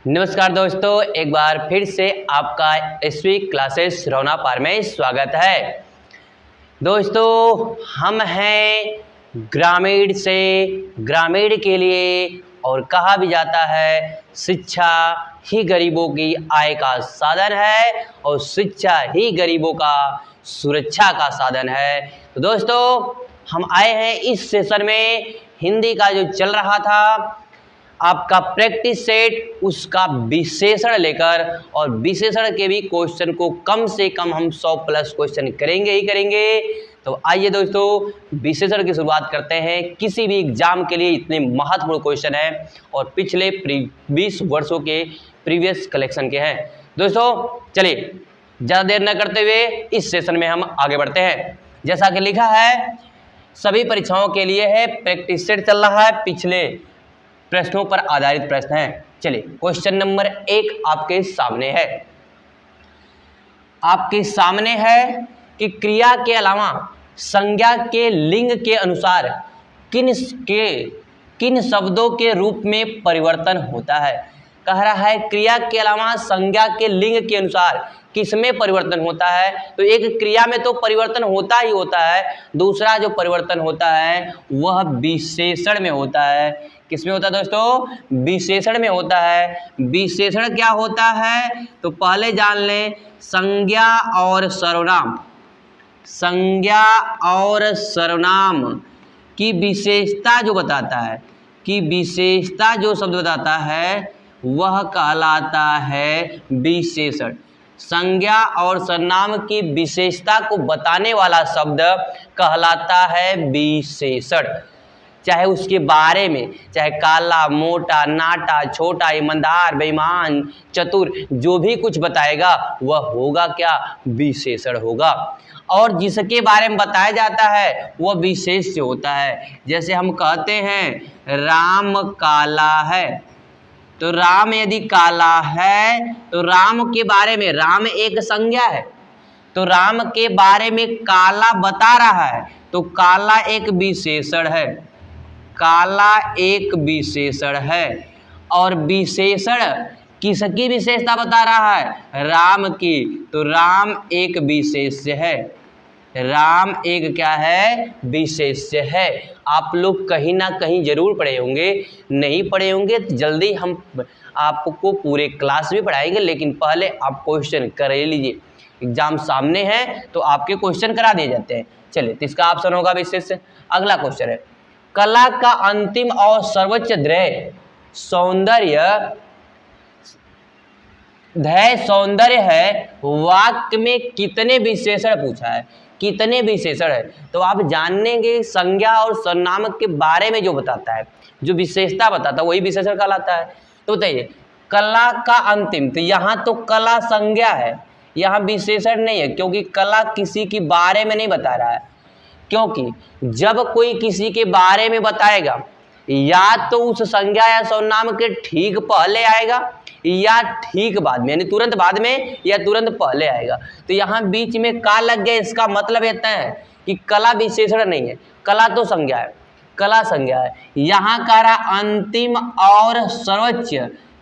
नमस्कार दोस्तों, एक बार फिर से आपका एसवी क्लासेस रौना पार में स्वागत है। दोस्तों, हम हैं ग्रामीण से ग्रामीण के लिए, और कहा भी जाता है शिक्षा ही गरीबों की आय का साधन है और शिक्षा ही गरीबों का सुरक्षा का साधन है। तो दोस्तों, हम आए हैं इस सेशन में हिंदी का जो चल रहा था आपका प्रैक्टिस सेट, उसका विशेषण लेकर, और विशेषण के भी क्वेश्चन को कम से कम हम 100 प्लस क्वेश्चन करेंगे ही करेंगे। तो आइए दोस्तों, विशेषण की शुरुआत करते हैं। किसी भी एग्जाम के लिए इतने महत्वपूर्ण क्वेश्चन हैं और पिछले 20 वर्षों के प्रीवियस कलेक्शन के हैं। दोस्तों चलिए ज़्यादा देर न करते हुए इस सेशन में हम आगे बढ़ते हैं। जैसा कि लिखा है, सभी परीक्षाओं के लिए है, प्रैक्टिस सेट चल रहा है, पिछले प्रश्नों पर आधारित प्रश्न है। चलिए क्वेश्चन नंबर 1 आपके सामने है कि क्रिया के अलावा संज्ञा के लिंग के अनुसार किन शब्दों के रूप में परिवर्तन होता है। कह रहा है क्रिया के अलावा संज्ञा के लिंग के अनुसार किसमें परिवर्तन होता है। तो एक क्रिया में तो परिवर्तन होता ही होता है, दूसरा जो परिवर्तन होता है वह विशेषण में होता है। किसमें होता है दोस्तों? विशेषण में होता है। विशेषण क्या होता है तो पहले जान लें, संज्ञा और सर्वनाम। संज्ञा और सर्वनाम की विशेषता जो बताता है, कि विशेषता जो शब्द बताता है वह कहलाता है विशेषण। संज्ञा और सर्वनाम की विशेषता को बताने वाला शब्द कहलाता है विशेषण। चाहे उसके बारे में, चाहे काला, मोटा, नाटा, छोटा, ईमानदार, बेईमान, चतुर, जो भी कुछ बताएगा वह होगा क्या? विशेषण होगा। और जिसके बारे में बताया जाता है वह विशेष्य होता है। जैसे हम कहते हैं राम काला है, तो राम यदि काला है तो राम के बारे में, राम एक संज्ञा है, तो राम के बारे में काला बता रहा है तो काला एक विशेषण है। काला एक विशेषण है। और विशेषण किसकी विशेषता बता रहा है? राम की, तो राम एक विशेष्य है। राम एक क्या है? विशेष्य है। आप लोग कहीं ना कहीं जरूर पढ़े होंगे, नहीं पढ़े होंगे तो जल्दी हम आपको पूरे क्लास भी पढ़ाएंगे, लेकिन पहले आप क्वेश्चन कर लीजिए। एग्जाम सामने है तो आपके क्वेश्चन करा दिए जाते हैं। चलिए, तो इसका ऑप्शन होगा विशेष्य। अगला क्वेश्चन है, कला का अंतिम और सर्वोच्च ध्येय सौंदर्य है। वाक्य में कितने विशेषण पूछा है? कितने विशेषण है? तो आप जानेंगे संज्ञा और सर्वनाम के बारे में जो बताता है, जो विशेषता बताता है वही विशेषण कहलाता है। तो बताइए, कला का अंतिम, तो यहाँ तो कला संज्ञा है, यहाँ विशेषण नहीं है, क्योंकि कला किसी के बारे में नहीं बता रहा है। क्योंकि जब कोई किसी के बारे में बताएगा, या तो उस संज्ञा या सर्वनाम के ठीक पहले आएगा या ठीक बाद में, यानी तुरंत बाद में या तुरंत पहले आएगा। तो यहाँ बीच में का लग गया, इसका मतलब इतना है कि कला विशेषण नहीं है, कला तो संज्ञा है, कला संज्ञा है। यहाँ कह रहा अंतिम और सर्वोच्च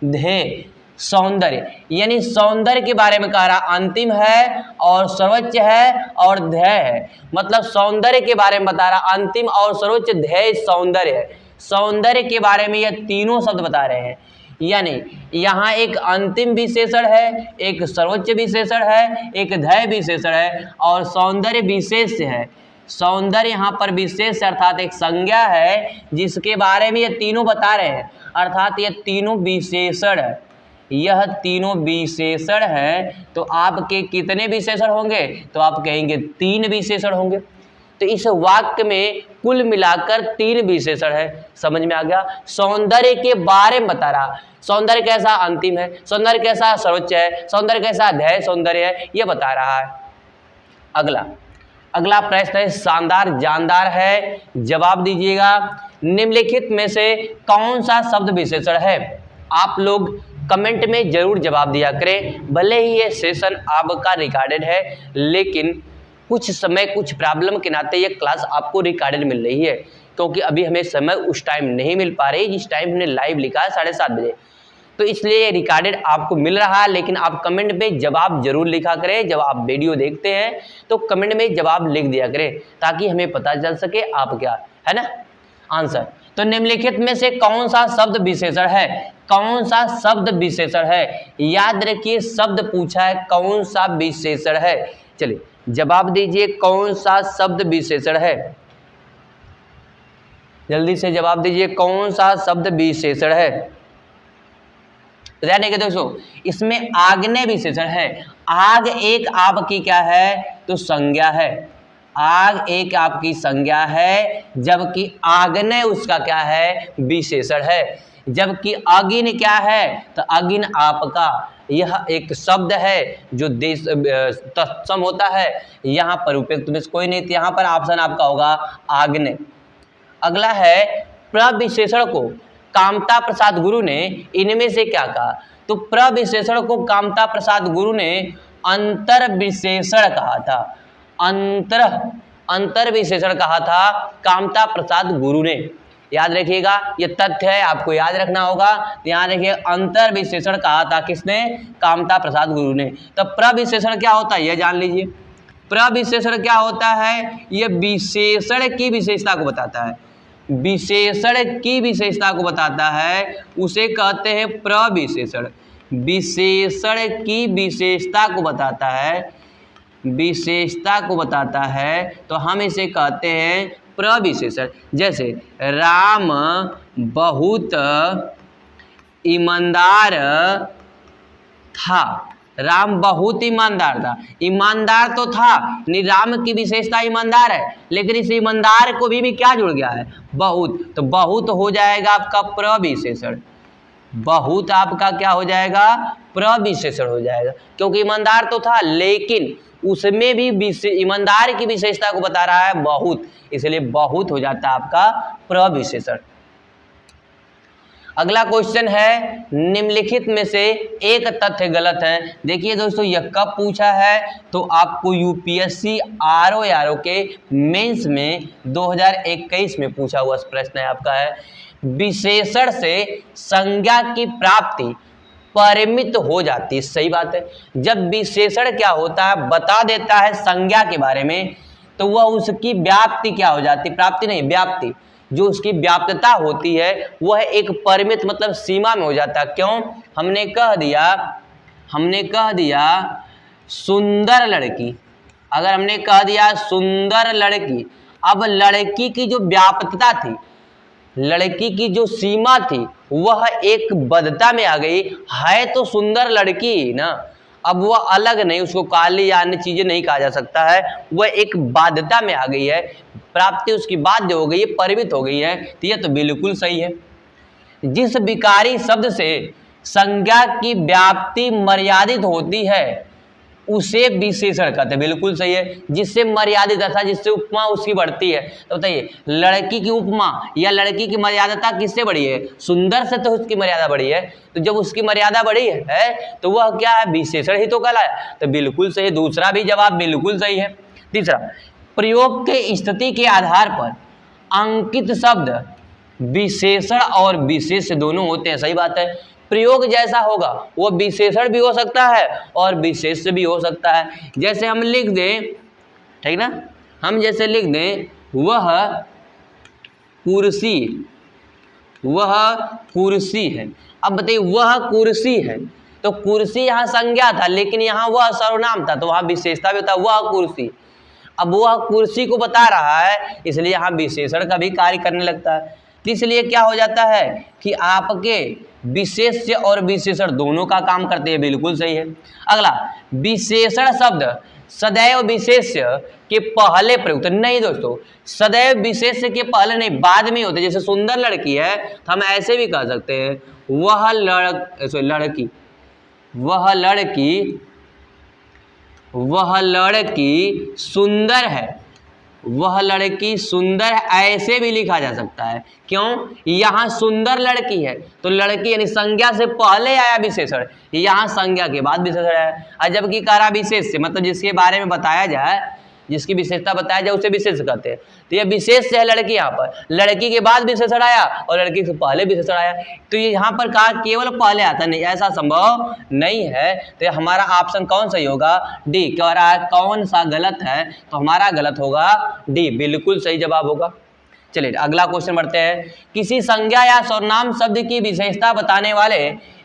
ध्येय सौंदर्य, यानी सौंदर्य के बारे में कह रहा अंतिम है और सर्वोच्च है और ध्येय है। मतलब सौंदर्य के बारे में बता रहा, अंतिम और सर्वोच्च ध्येय सौंदर्य है। सौंदर्य के बारे में यह तीनों शब्द बता रहे हैं। यानी यहाँ एक अंतिम विशेषण है, एक सर्वोच्च विशेषण है, एक ध्येय विशेषण है और सौंदर्य विशेष्य है। सौंदर्य यहाँ पर विशेष अर्थात एक संज्ञा है जिसके बारे में ये तीनों बता रहे हैं, अर्थात ये तीनों विशेषण है। यह तीनों विशेषण हैं। तो आपके कितने विशेषण होंगे? तो आप कहेंगे 3 विशेषण होंगे। तो इस वाक्य में कुल मिलाकर 3 विशेषण है। समझ में आ गया? सौंदर्य के बारे में बता रहा, सौंदर्य कैसा अंतिम है, सौंदर्य कैसा सर्वोच्च है, सौंदर्य कैसा ध्येय सौंदर्य है, यह बता रहा है। अगला प्रश्न है, शानदार जानदार है, जवाब दीजिएगा। निम्नलिखित में से कौन सा शब्द विशेषण है? आप लोग कमेंट में जरूर जवाब दिया करें। भले ही ये सेशन आपका रिकॉर्डेड है, लेकिन कुछ समय कुछ प्रॉब्लम के नाते ये क्लास आपको रिकॉर्डेड मिल रही है, क्योंकि अभी हमें समय उस टाइम नहीं मिल पा रही जिस टाइम हमने लाइव लिखा है 7:30 बजे। तो इसलिए ये रिकॉर्डेड आपको मिल रहा है, लेकिन आप कमेंट में जवाब जरूर लिखा करें। जब आप वीडियो देखते हैं तो कमेंट में जवाब लिख दिया करें, ताकि हमें पता चल सके आप क्या है ना आंसर। तो निम्नलिखित में से कौन सा शब्द विशेषण है, कौन सा शब्द विशेषण है, याद रखिए शब्द पूछा है, कौन सा विशेषण है। चलिए जवाब दीजिए, कौन सा शब्द विशेषण है, जल्दी से जवाब दीजिए, कौन सा शब्द विशेषण है। ध्यान देंगे दोस्तों, इसमें आग्नेय विशेषण है। आग एक आपकी क्या है, तो संज्ञा है, आग एक आपकी संज्ञा है, जबकि आग्नेय उसका क्या है, विशेषण है। जबकि अगिन क्या है, तो अगिन आपका यह एक शब्द है जो देश तत्सम होता है। यहाँ पर उपयुक्त में कोई नहीं, तो यहाँ पर ऑप्शन आपका होगा आग्नेय। अगला है प्रविशेषण को कामता प्रसाद गुरु ने इनमें से क्या कहा, तो प्रविशेषण को कामता प्रसाद गुरु ने अंतर विशेषण कहा था, अंतर विशेषण कहा था कामता प्रसाद गुरु ने। याद रखिएगा, ये तथ्य है, आपको याद रखना होगा। ध्यान रखिए, अंतर विशेषण कहा था किसने, कामता प्रसाद गुरु ने। तो प्रविशेषण क्या होता है, यह जान लीजिए। प्रविशेषण क्या होता है, यह विशेषण की विशेषता को बताता है, विशेषण की विशेषता को बताता है, उसे कहते हैं प्रविशेषण। विशेषण की विशेषता को बताता है, विशेषता को बताता है, तो हम इसे कहते हैं प्रविशेषण। जैसे राम बहुत ईमानदार था, राम बहुत ईमानदार था, ईमानदार तो था, नहीं राम की विशेषता ईमानदार है, लेकिन इस ईमानदार को भी क्या जुड़ गया है, बहुत, तो बहुत हो जाएगा आपका प्रविशेषण। बहुत आपका क्या हो जाएगा, प्रविशेषण हो जाएगा, क्योंकि ईमानदार तो था लेकिन उसमें भी ईमानदार की विशेषता को बता रहा है बहुत, इसलिए बहुत हो जाता है आपका प्रविशेषण। अगला क्वेश्चन है, निम्नलिखित में से एक तथ्य गलत है। देखिए दोस्तों, यह कब पूछा है, तो आपको यूपीएससी आरओ के मेंस में 2021 में पूछा हुआ प्रश्न है आपका है, विशेषण से संज्ञा की प्राप्ति परिमित हो जाती है। सही बात है, जब विशेषण क्या होता है, बता देता है संज्ञा के बारे में, तो वह उसकी व्याप्ति क्या हो जाती है, प्राप्ति नहीं व्याप्ति, जो उसकी व्याप्तता होती है वह एक परिमित मतलब सीमा में हो जाता है। क्यों, हमने कह दिया सुंदर लड़की, अगर हमने कह दिया सुंदर लड़की, अब लड़की की जो व्याप्तता थी, लड़की की जो सीमा थी, वह एक बद्धता में आ गई है, तो सुंदर लड़की ना, अब वह अलग नहीं, उसको काली या अन्य चीजें नहीं कहा जा सकता है, वह एक बाध्यता में आ गई है, प्राप्ति उसकी बाध्य हो गई है, परिमित हो गई है, तो यह तो बिल्कुल सही है। जिस विकारी शब्द से संज्ञा की व्याप्ति मर्यादित होती है उसे विशेषण कहते हैं, बिल्कुल सही है। जिससे मर्यादित अर्थात जिससे उपमा उसकी बढ़ती है, तो बताइए लड़की की उपमा या लड़की की मर्यादा किससे बढ़ी है, सुंदर से तो उसकी मर्यादा बढ़ी है, तो जब उसकी मर्यादा बढ़ी है तो वह क्या है, विशेषण ही तो कहलाया, तो बिल्कुल सही, दूसरा भी जवाब बिल्कुल सही है। तीसरा, प्रयोग के स्थिति के आधार पर अंकित शब्द विशेषण और विशेष्य दोनों होते हैं। सही बात है, प्रयोग जैसा होगा वो विशेषण भी हो सकता है और विशेष्य भी हो सकता है। जैसे हम लिख दें, ठीक ना, हम जैसे लिख दें वह कुर्सी है। अब बताइए वह कुर्सी है, तो कुर्सी यहाँ संज्ञा था, लेकिन यहाँ वह सर्वनाम था, तो वहाँ विशेषता भी होता है, वह कुर्सी। अब वह कुर्सी को बता रहा है, इसलिए यहाँ विशेषण का भी कार्य करने लगता है। तो इसलिए क्या हो जाता है कि आपके विशेष्य और विशेषण दोनों का काम करते हैं, बिल्कुल सही है। अगला, विशेषण शब्द सदैव विशेष्य के पहले प्रयुक्त नहीं दोस्तों, सदैव विशेष्य के पहले नहीं, बाद में होते। जैसे सुंदर लड़की है तो हम ऐसे भी कह सकते हैं वह लड़की सुंदर है, वह लड़की सुंदर है, ऐसे भी लिखा जा सकता है। क्यों, यहाँ सुंदर लड़की है तो लड़की यानी संज्ञा से पहले आया विशेषण, यहाँ संज्ञा के बाद विशेषण है। और जबकि कारा विशेष से मतलब जिसके बारे में बताया जाए, जिसकी विशेषता बताया जाए उसे विशेष कहते हैं। तो ये विशेष है लड़की, यहाँ पर लड़की के बाद विशेषण आया और लड़की से पहले विशेषण आया, तो ये यहाँ पर कहा केवल पहले आता नहीं, ऐसा संभव नहीं है। तो ये हमारा ऑप्शन कौन सही होगा? डी। कह रहा है कौन सा गलत है, तो हमारा गलत होगा डी, बिल्कुल सही जवाब होगा। चलिए अगला क्वेश्चन बढ़ते हैं। किसी संज्ञा या सर्वनाम शब्द की विशेषता बताने वाले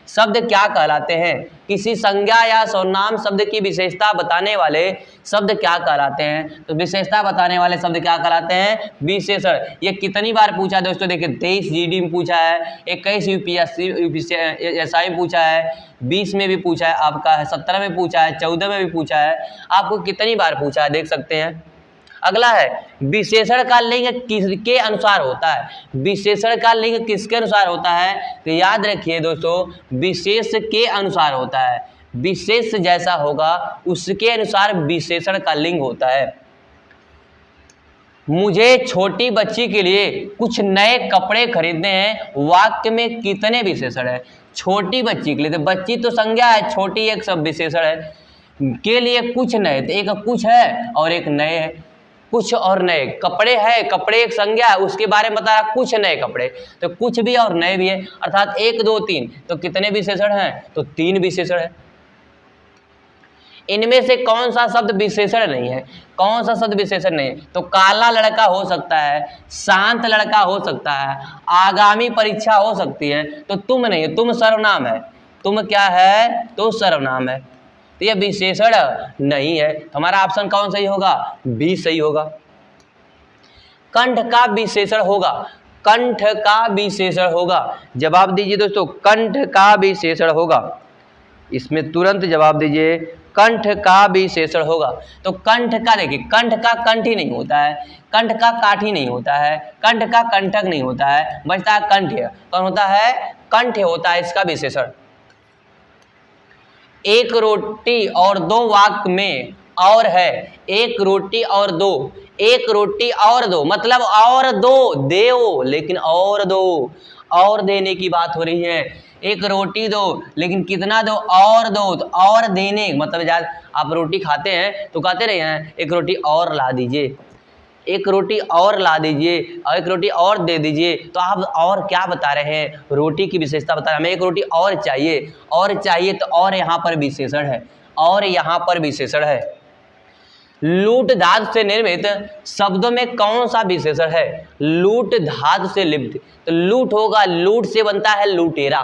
शब्द क्या कहलाते हैं? किसी संज्ञा या सर्वनाम शब्द की विशेषता बताने वाले शब्द क्या कहलाते हैं? तो विशेषता बताने वाले शब्द क्या कहलाते हैं? विशेषण। ये कितनी बार पूछा दोस्तों? देखिए 23 जीडी में पूछा है, 21 यूपीएससी एसआई में पूछा है, 20 में भी पूछा है आपका, 17 में पूछा है, 14 में भी पूछा है। आपको कितनी बार पूछा है देख सकते हैं। अगला है विशेषण का लिंग किसके अनुसार होता है? विशेषण का लिंग किसके अनुसार होता है? तो याद रखिए दोस्तों, विशेष के अनुसार होता है। विशेष जैसा होगा उसके अनुसार विशेषण का लिंग होता है। मुझे छोटी बच्ची के लिए कुछ नए कपड़े खरीदने हैं, वाक्य में कितने विशेषण है? छोटी बच्ची के लिए, तो बच्ची तो संज्ञा है, छोटी एक सब विशेषण है, के लिए कुछ नए, तो एक कुछ है और एक नए है। कुछ और नए, कपड़े है, कपड़े एक संज्ञा है, उसके बारे में बता रहा कुछ नए कपड़े, तो कुछ भी और नए भी है, अर्थात 1 2 3, तो कितने विशेषण हैं? तो 3 विशेषण है। इनमें से कौन सा शब्द विशेषण नहीं है? कौन सा शब्द विशेषण नहीं है? तो काला लड़का हो सकता है, शांत लड़का हो सकता है, आगामी परीक्षा हो सकती है, तो तुम नहीं है, तुम सर्वनाम है। तुम क्या है? तो सर्वनाम है, तो यह विशेषण नहीं है। हमारा ऑप्शन कौन सही होगा? बी सही होगा। कंठ का विशेषण होगा, कंठ का विशेषण होगा। जवाब दीजिए दोस्तों, कंठ का विशेषण होगा। इसमें तुरंत जवाब दीजिए, कंठ का विशेषण होगा। तो कंठ का देखिए, कंठ का कंठ ही नहीं होता है, कंठ का काठ ही नहीं होता है, कंठ का कंठक नहीं होता है, बचता है कंठ। कौन होता है? कंठ होता है इसका विशेषण। एक रोटी और 2 वाक्य में और है, एक रोटी और 2, एक रोटी और 2 मतलब और 2 देओ, लेकिन और 2, और देने की बात हो रही है। एक रोटी दो, लेकिन कितना दो? और दो, तो और देने मतलब आप रोटी खाते हैं तो कहते रहे हैं एक रोटी और ला दीजिए, एक रोटी और ला दीजिए, और एक रोटी और दे दीजिए, तो आप और क्या बता रहे हैं? रोटी की विशेषता बता रहे हैं, हमें एक रोटी और चाहिए, और चाहिए, तो और यहाँ पर विशेषण है, और यहाँ पर विशेषण है। लूट धातु से निर्मित शब्दों में कौन सा विशेषण है? लूट धातु से लिप्त, तो लूट होगा, लूट से बनता है लुटेरा,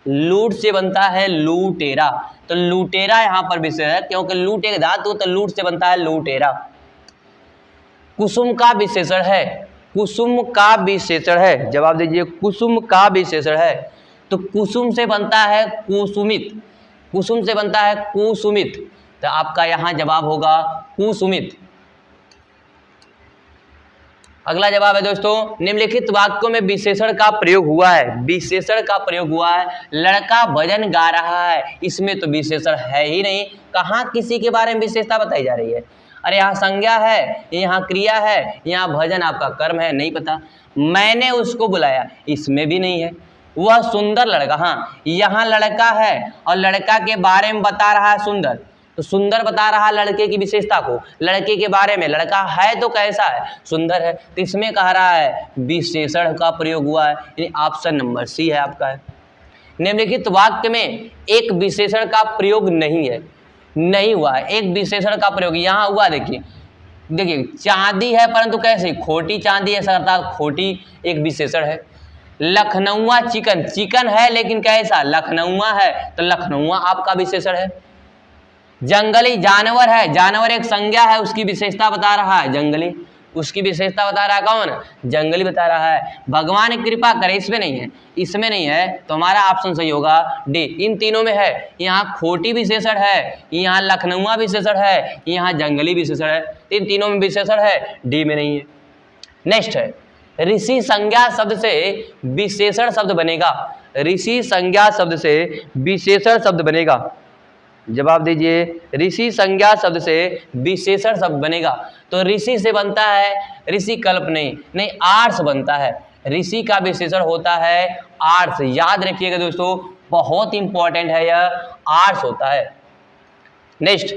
लूट से बनता है लुटेरा, तो लुटेरा यहाँ पर विशेषण है, क्योंकि लूट एक धातु, तो लूट से बनता है लुटेरा। कुसुम का विशेषण है, कुसुम का विशेषण है। जवाब दीजिए, कुसुम का विशेषण है। तो कुसुम से बनता है कुसुमित, कुसुम से बनता है कुसुमित, तो आपका यहाँ जवाब होगा कुसुमित। अगला जवाब है दोस्तों, निम्नलिखित वाक्यों में विशेषण का प्रयोग हुआ है, विशेषण का प्रयोग हुआ है। लड़का भजन गा रहा है, इसमें तो विशेषण है ही नहीं, कहाँ किसी के बारे में विशेषता बताई जा रही है? अरे यहाँ संज्ञा है, यहाँ क्रिया है, यहाँ भजन आपका कर्म है, नहीं पता। मैंने उसको बुलाया, इसमें भी नहीं है। वह सुंदर लड़का, हाँ यहाँ लड़का है और लड़का के बारे में बता रहा है सुंदर, तो सुंदर बता रहा है लड़के की विशेषता को, लड़के के बारे में, लड़का है तो कैसा है? सुंदर है, तो इसमें कह रहा है विशेषण का प्रयोग हुआ है, यानी ऑप्शन नंबर सी है आपका है। निम्नलिखित वाक्य में एक विशेषण का प्रयोग नहीं है, नहीं हुआ है, एक विशेषण का प्रयोग यहाँ हुआ। देखिए देखिए चांदी है, परंतु कैसे? खोटी चांदी है, अर्थात खोटी एक विशेषण है। लखनऊआ चिकन, चिकन है लेकिन कैसा? लखनऊआ है, तो लखनऊआ आपका विशेषण है। जंगली जानवर है, जानवर एक संज्ञा है, उसकी विशेषता बता रहा है जंगली, उसकी विशेषता बता रहा है कौन? जंगली बता रहा है। भगवान कृपा करे, इसमें नहीं है, इसमें नहीं है, तो हमारा ऑप्शन सही होगा डी। इन तीनों में है, यहाँ खोटी विशेषण है, यहाँ लखनऊआ विशेषण है, यहाँ जंगली विशेषण है, इन तीनों में विशेषण है, डी में नहीं है। नेक्स्ट है, ऋषि संज्ञा शब्द से विशेषण शब्द बनेगा, ऋषि संज्ञा शब्द से विशेषण शब्द बनेगा। जवाब दीजिए, ऋषि संज्ञा शब्द से विशेषण शब्द बनेगा। तो ऋषि से बनता है ऋषि कल्प नहीं, आर्ष बनता है। ऋषि का विशेषण होता है आर्ष, याद रखिएगा दोस्तों, बहुत इंपॉर्टेंट है यह, आर्ष होता है। नेक्स्ट,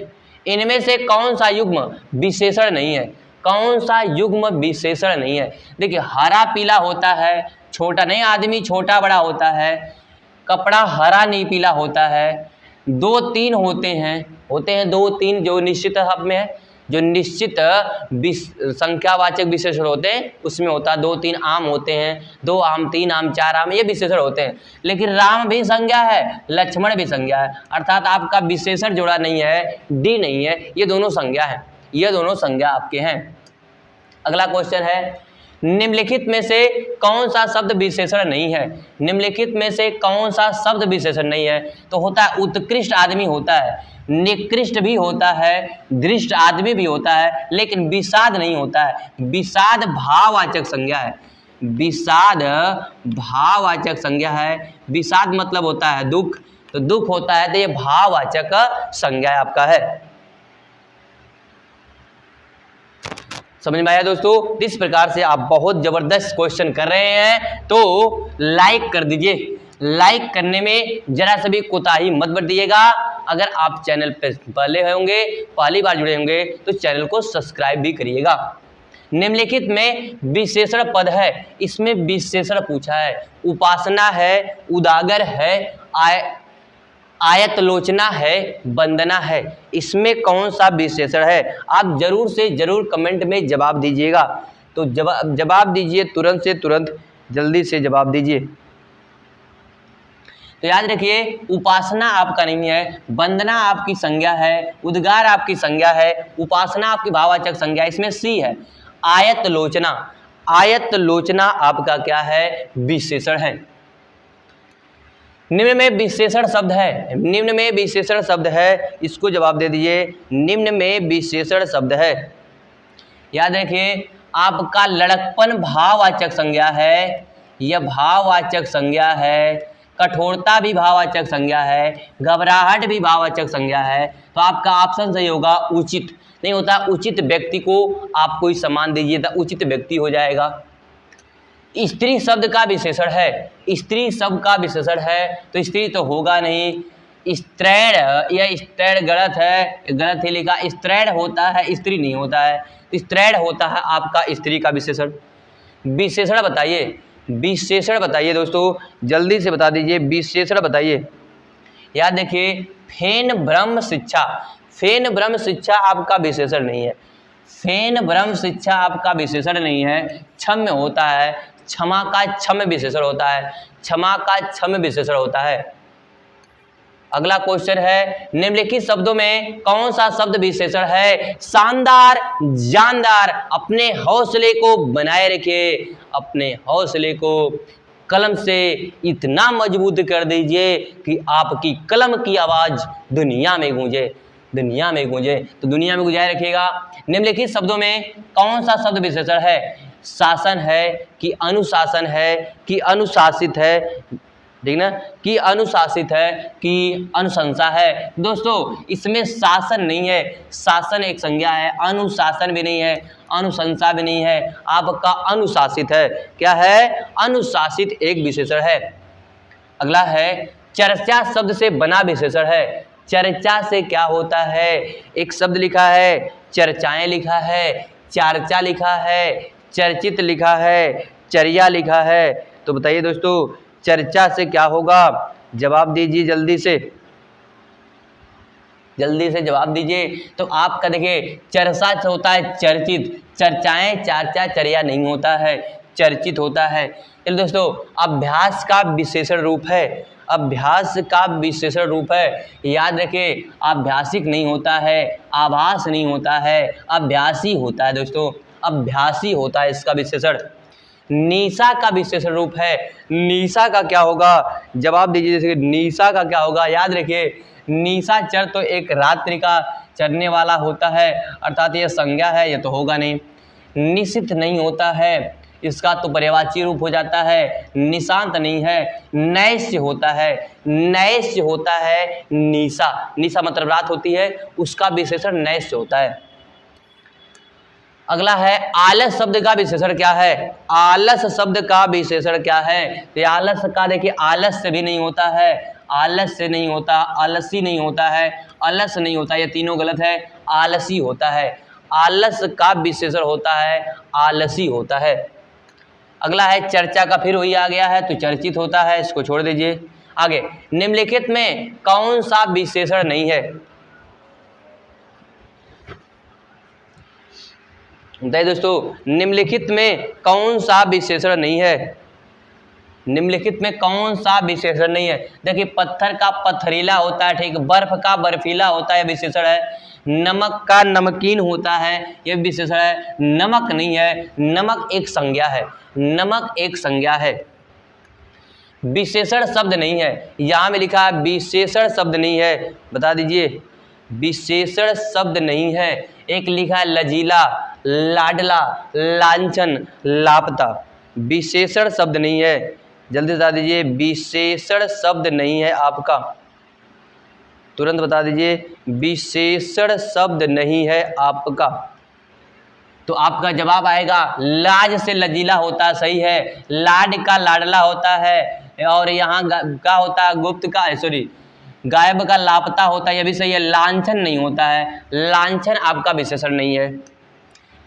इनमें से कौन सा युग्म विशेषण नहीं है? कौन सा युग्म विशेषण नहीं है? देखिए, हरा पीला होता है, छोटा नहीं, आदमी छोटा बड़ा होता है, कपड़ा हरा नहीं पीला होता है, 2-3 होते हैं 2-3 जो निश्चित शब्द में है, जो निश्चित संख्यावाचक विशेषण होते हैं उसमें होता है, 2-3 आम होते हैं, 2 आम, 3 आम, 4 आम, ये विशेषण होते हैं। लेकिन राम भी संज्ञा है, लक्ष्मण भी संज्ञा है, अर्थात आपका विशेषण जुड़ा नहीं है, डी नहीं है, ये दोनों संज्ञा है, ये दोनों संज्ञा आपके हैं। अगला क्वेश्चन है, निम्नलिखित में से कौन सा शब्द विशेषण नहीं है? निम्नलिखित में से कौन सा शब्द विशेषण नहीं है? तो होता है उत्कृष्ट आदमी होता है, निकृष्ट भी होता है, दृष्ट आदमी भी होता है, लेकिन विषाद नहीं होता है। विषाद भाववाचक संज्ञा है, विषाद भाववाचक संज्ञा है। विषाद मतलब होता है दुख, तो दुख होता है तो ये भाववाचक संज्ञा आपका है। समझ में आया दोस्तों? इस प्रकार से आप बहुत जबरदस्त क्वेश्चन कर रहे हैं, तो लाइक कर दीजिए। लाइक करने में जरा सा भी कोताही मत बरतिएगा। अगर आप चैनल पर पहले होंगे, पहली बार जुड़े होंगे, तो चैनल को सब्सक्राइब भी करिएगा। निम्नलिखित में विशेषण पद है, इसमें विशेषण पूछा है, उपासना है, उदागर है, आयतलोचना है, वंदना है, इसमें कौन सा विशेषण है? आप जरूर से जरूर कमेंट में जवाब दीजिएगा। तो जवाब दीजिए, तुरंत से तुरंत जल्दी से जवाब दीजिए। तो याद रखिए, उपासना आपका नहीं है, वंदना आपकी संज्ञा है, उद्गार आपकी संज्ञा है, उपासना आपकी भाववाचक संज्ञा है, इसमें सी है। आयतलोचना, आयतलोचना आपका क्या है? विशेषण है। निम्न में विशेषण शब्द है, निम्न में विशेषण शब्द है, इसको जवाब दे दीजिए। निम्न में विशेषण शब्द है, याद रखिए, आपका लड़कपन भाववाचक संज्ञा है, यह भाववाचक संज्ञा है, कठोरता भी भाववाचक संज्ञा है, घबराहट भी भाववाचक संज्ञा है। तो आपका ऑप्शन सही होगा उचित। नहीं होता उचित व्यक्ति को आप कोई सम्मान दीजिए तो उचित व्यक्ति हो जाएगा। स्त्री शब्द का विशेषण है, स्त्री शब्द का विशेषण है, तो स्त्री तो होगा नहीं। स्त्रैण, यह स्त्रैण गलत है, गलत ही लिखा, स्त्रैण होता है, स्त्री नहीं होता है, स्त्रैण होता है आपका स्त्री का विशेषण। विशेषण बताइए, विशेषण बताइए दोस्तों, जल्दी से बता दीजिए, विशेषण बताइए। याद देखिए, फेन ब्रह्म शिक्षा, फेन ब्रह्म शिक्षा आपका विशेषण नहीं है, फेन ब्रह्म शिक्षा आपका विशेषण नहीं है, क्षम्य होता है, क्षमा का क्षम विशेषण होता है, क्षमा का क्षम विशेषण होता है। अगला क्वेश्चन है, निम्नलिखित शब्दों में कौन सा शब्द विशेषण है? शानदार, जानदार, अपने हौसले को बनाए रखिए, अपने हौसले को कलम से इतना मजबूत कर दीजिए कि आपकी कलम की आवाज दुनिया में गूंजे, दुनिया में गूंजे। तो दुनिया में गुंजाए रखिएगा। निम्नलिखित शब्दों में कौन सा शब्द विशेषण है? शासन है कि अनुशासन है कि अनुशासित है, ठीक ना, कि अनुशासित है कि अनुशंसा है। दोस्तों इसमें शासन नहीं है, शासन एक संज्ञा है, अनुशासन भी नहीं है, अनुशंसा भी नहीं है, आपका अनुशासित है। क्या है? अनुशासित एक विशेषण है। अगला है, चर्चा शब्द से बना विशेषण है। चर्चा से क्या होता है? एक शब्द लिखा है, चर्चाएं लिखा है, चर्चा लिखा है, चर्चित लिखा है, चर्या लिखा है। तो बताइए दोस्तों, चर्चा से क्या होगा? जवाब दीजिए जल्दी से, जल्दी से जवाब दीजिए। तो आपका देखिए, चर्चा से होता है चर्चित, चर्चाएं, चर्चा, चर्या नहीं होता है, चर्चित होता है। चलिए दोस्तों, अभ्यास का विशेषण रूप है, अभ्यास का विशेषण रूप है। याद रखिए, अभ्यासिक नहीं होता है, आभास नहीं होता है, अभ्यासी होता है दोस्तों, अभ्यासी होता है इसका विशेषण। निशा का विशेषण रूप है। निशा का क्या होगा? जवाब दीजिए। जैसे निशा का क्या होगा? याद रखिए, निशाचर तो एक रात्रि का चरने वाला होता है, अर्थात ये संज्ञा है, ये तो होगा नहीं। निशित नहीं होता है, इसका तो पर्यायवाची रूप हो जाता है। निशांत नहीं है, नैश्य होता है, नैश्य होता है निशा, निशा मतलब रात होती है, उसका विशेषण नैश्य होता है। अगला है, आलस शब्द का विशेषण क्या है? आलस शब्द का विशेषण क्या है? तो आलस का देखिए, आलस से भी नहीं होता है, आलस्य नहीं होता, आलसी नहीं होता है, अलस नहीं होता, ये तीनों गलत है, आलसी होता है। आलस का विशेषण होता है आलसी होता है। अगला है चर्चा का, फिर वही आ गया है तो चर्चित होता है, इसको छोड़ दीजिए। आगे, निम्नलिखित में कौन सा विशेषण नहीं है? बताइए दोस्तों, निम्नलिखित में कौन सा विशेषण नहीं है? निम्नलिखित में कौन सा विशेषण नहीं है? देखिए, पत्थर का पथरीला होता है, ठीक, बर्फ का बर्फीला होता है, यह विशेषण है। नमक का नमकीन होता है, यह विशेषण है। नमक नहीं है, नमक एक संज्ञा है, नमक एक संज्ञा है, विशेषण शब्द नहीं है। यहाँ में लिखा है विशेषण शब्द नहीं है, बता दीजिए, विशेषण शब्द नहीं है। एक लिखा है लजीला, लाडला, लांछन, लापता, विशेषण शब्द नहीं है, जल्दी बता दीजिए, विशेषण शब्द नहीं है आपका, तुरंत बता दीजिए, विशेषण शब्द नहीं है आपका। तो आपका जवाब आएगा लाज से लजीला होता, सही है। लाड का लाडला होता है, और यहाँ का होता है गुप्त का, सॉरी, गायब का लापता होता है, यह भी सही है। लांछन नहीं होता है, लांछन आपका विशेषण नहीं है।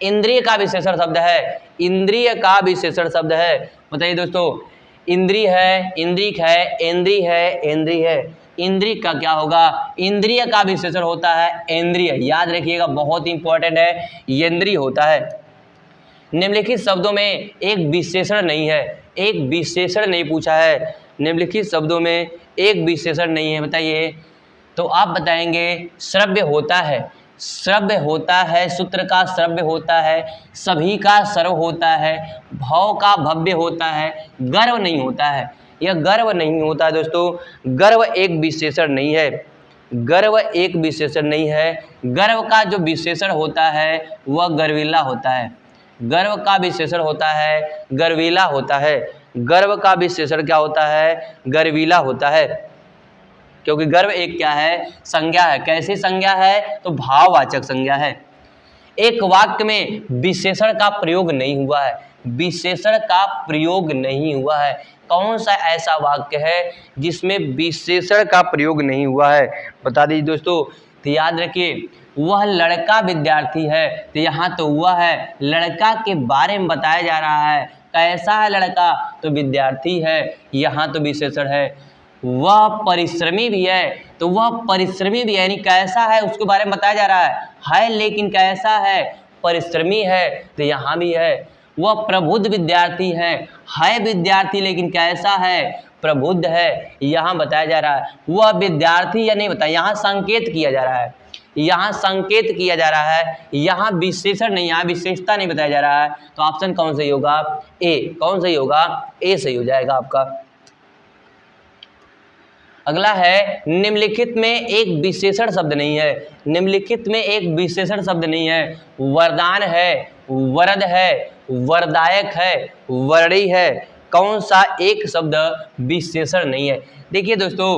इंद्रिय का विशेषण शब्द है, इंद्रिय का विशेषण शब्द है। बताइए दोस्तों, इंद्रिय है, इंद्रिक है, इंद्रिय है, इंद्रिय है, इंद्रिक का क्या होगा? इंद्रिय का विशेषण होता है इंद्रिय, याद रखिएगा, बहुत इंपॉर्टेंट है, इंद्रिय होता है। निम्नलिखित शब्दों में एक विशेषण नहीं है, एक विशेषण नहीं पूछा है, निम्नलिखित शब्दों में एक विशेषण नहीं है, बताइए। तो आप बताएंगे श्रव्य होता है, श्रव्य होता है, सूत्र का श्रव्य होता है, सभी का सर्व होता है, भव का भव्य होता है, गर्व नहीं होता है, यह गर्व नहीं होता है दोस्तों। गर्व एक विशेषण नहीं है, गर्व एक विशेषण नहीं है। गर्व का जो विशेषण होता है वह गर्वीला होता है, गर्व का विशेषण होता है गर्वीला होता है। गर्व का विशेषण क्या होता है? गर्वीला होता है, क्योंकि गर्व एक क्या है? संज्ञा है। कैसी संज्ञा है? तो भाववाचक संज्ञा है। एक वाक्य में विशेषण का प्रयोग नहीं हुआ है, विशेषण का प्रयोग नहीं हुआ है। कौन सा ऐसा वाक्य है जिसमें विशेषण का प्रयोग नहीं हुआ है? बता दीजिए दोस्तों। तो याद रखिए, वह लड़का विद्यार्थी है, तो यहाँ तो वह है, लड़का के बारे में बताया जा रहा है। कैसा है लड़का? तो विद्यार्थी है, यहाँ तो विशेषण है। वह परिश्रमी भी है, तो वह परिश्रमी भी है, यानी कैसा है उसके बारे में बताया जा रहा है लेकिन कैसा है? परिश्रमी है, तो यहाँ भी है। वह प्रबुद्ध विद्यार्थी है विद्यार्थी लेकिन कैसा है? प्रबुद्ध है, यहाँ बताया जा रहा है। वह विद्यार्थी या नहीं बताया, यहाँ संकेत किया जा रहा है, यहाँ संकेत किया जा रहा है, यहाँ विशेषण नहीं, यहाँ विशेषता नहीं बताया जा रहा है। तो ऑप्शन कौन सही होगा? ए। कौन सही होगा? ए सही हो जाएगा आपका। अगला है, निम्नलिखित में एक विशेषण शब्द नहीं है, निम्नलिखित में एक विशेषण शब्द नहीं है। वरदान है, वरद है, वरदायक है, वर्णी है, कौन सा एक शब्द विशेषण नहीं है? देखिए दोस्तों,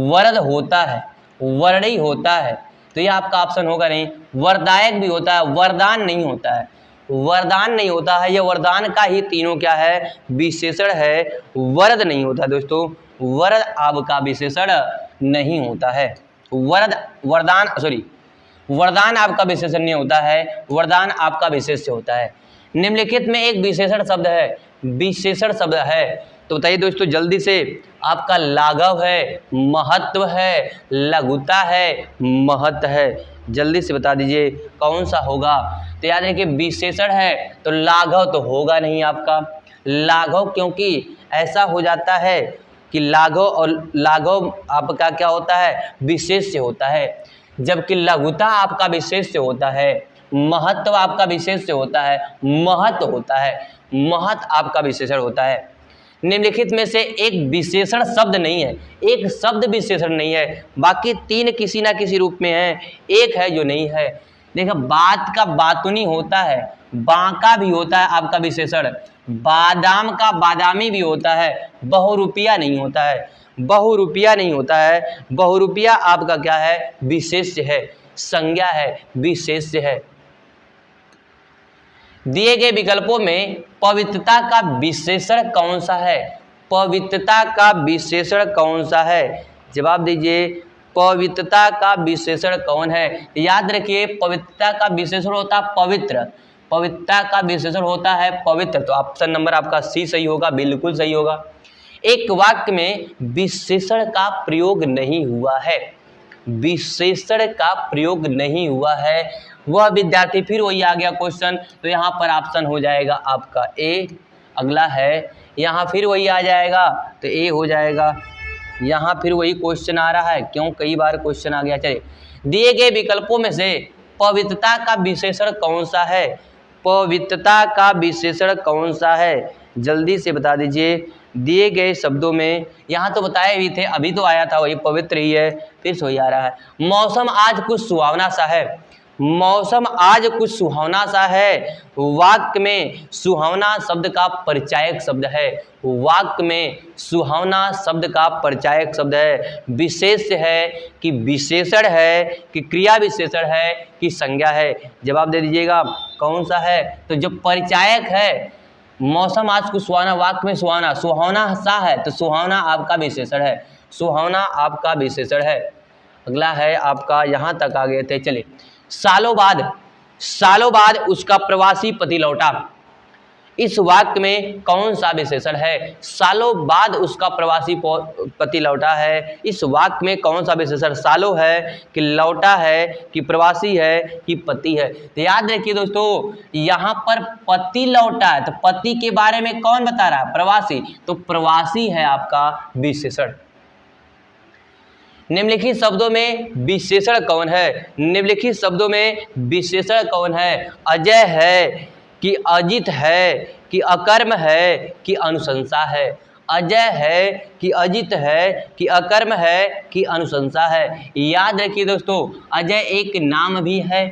वरद होता है, वर्णी होता है, तो यह आपका ऑप्शन होगा नहीं। वरदायक भी होता है, वरदान नहीं होता है, वरदान नहीं होता है, यह वरदान का ही तीनों क्या है? विशेषण है। वरद नहीं होता दोस्तों, वरद आपका विशेषण नहीं होता है। वरदान वरदान आपका विशेषण नहीं होता है, वरदान आपका विशेष्य होता है। निम्नलिखित में एक विशेषण शब्द है, विशेषण शब्द है, तो बताइए दोस्तों जल्दी से। आपका लाघव है, महत्व है, लघुता है, महत्व है, जल्दी से बता दीजिए कौन सा होगा? तो याद रखिए, विशेषण है तो लाघव तो होगा नहीं आपका। लाघव, क्योंकि ऐसा हो जाता है कि लाघव और लाघव आपका क्या होता है? विशेष्य होता है, जबकि लघुता आपका विशेष्य होता है, महत्व आपका विशेष्य होता है, महत्व होता है, महत्व आपका विशेषण होता है। निम्नलिखित में से एक विशेषण शब्द नहीं है, एक शब्द विशेषण नहीं है, बाकी तीन किसी ना किसी रूप में है, एक है जो नहीं है। देखो, बात का बातुनी होता है, बांका भी होता है आपका विशेषण, बादाम का बादामी भी होता है, बहुरूपिया नहीं होता है, बहुरूपिया नहीं होता है। बहुरूपिया आपका क्या है? विशेष्य है, संज्ञा है, विशेष्य है। दिए गए विकल्पों में पवित्रता का विशेषण कौन सा है? पवित्रता का विशेषण कौन सा है? जवाब दीजिए, पवित्रता का विशेषण कौन है? याद रखिए, पवित्रता का विशेषण होता है पवित्र, पवित्रता का विशेषण होता है पवित्र। तो ऑप्शन नंबर आपका सी सही होगा, बिल्कुल सही होगा। एक वाक्य में विशेषण का प्रयोग नहीं हुआ है, विशेषण का प्रयोग नहीं हुआ है, वह विद्यार्थी, फिर वही आ गया क्वेश्चन, तो यहाँ पर ऑप्शन हो जाएगा आपका ए। अगला है, यहाँ फिर वही आ जाएगा तो ए हो जाएगा। यहाँ फिर वही क्वेश्चन आ रहा है, क्यों कई बार क्वेश्चन आ गया। चलिए, दिए गए विकल्पों में से पवित्रता का विशेषण कौन सा है? पवित्रता का विशेषण कौन सा है? जल्दी से बता दीजिए। दिए गए शब्दों में, यहाँ तो बताए भी थे, अभी तो आया था वही पवित्र ही है, फिर से वही आ रहा है। मौसम आज कुछ सुहावना सा है, मौसम आज कुछ सुहावना सा है, वाक्य में सुहावना शब्द का परिचायक शब्द है, वाक्य में सुहावना शब्द का परिचायक शब्द है। विशेष है कि विशेषण है कि क्रिया विशेषण है कि संज्ञा है? जवाब दे दीजिएगा कौन सा है? तो जो परिचायक है, मौसम आज कुछ सुहावना, वाक्य में सुहावना, सुहावना सा है, तो सुहावना आपका विशेषण है, सुहावना आपका विशेषण है। अगला है आपका, यहाँ तक आ गए थे। चलिए, सालों बाद उसका प्रवासी पति लौटा, इस वाक्य में कौन सा विशेषण है? सालों बाद उसका प्रवासी पति लौटा है, इस वाक्य में कौन सा विशेषण? सालों है कि लौटा है कि प्रवासी है कि पति है? तो याद रखिए दोस्तों, यहाँ पर पति लौटा है, तो पति के बारे में कौन बता रहा है? प्रवासी, तो प्रवासी है आपका विशेषण। निम्नलिखित शब्दों में विशेषण कौन है? निम्नलिखित शब्दों में विशेषण कौन है? अजय है कि अजित है कि अकर्म है कि अनुशंसा है? अजय है कि अजित है कि अकर्म है कि अनुशंसा है? याद रखिए दोस्तों, अजय एक नाम भी है,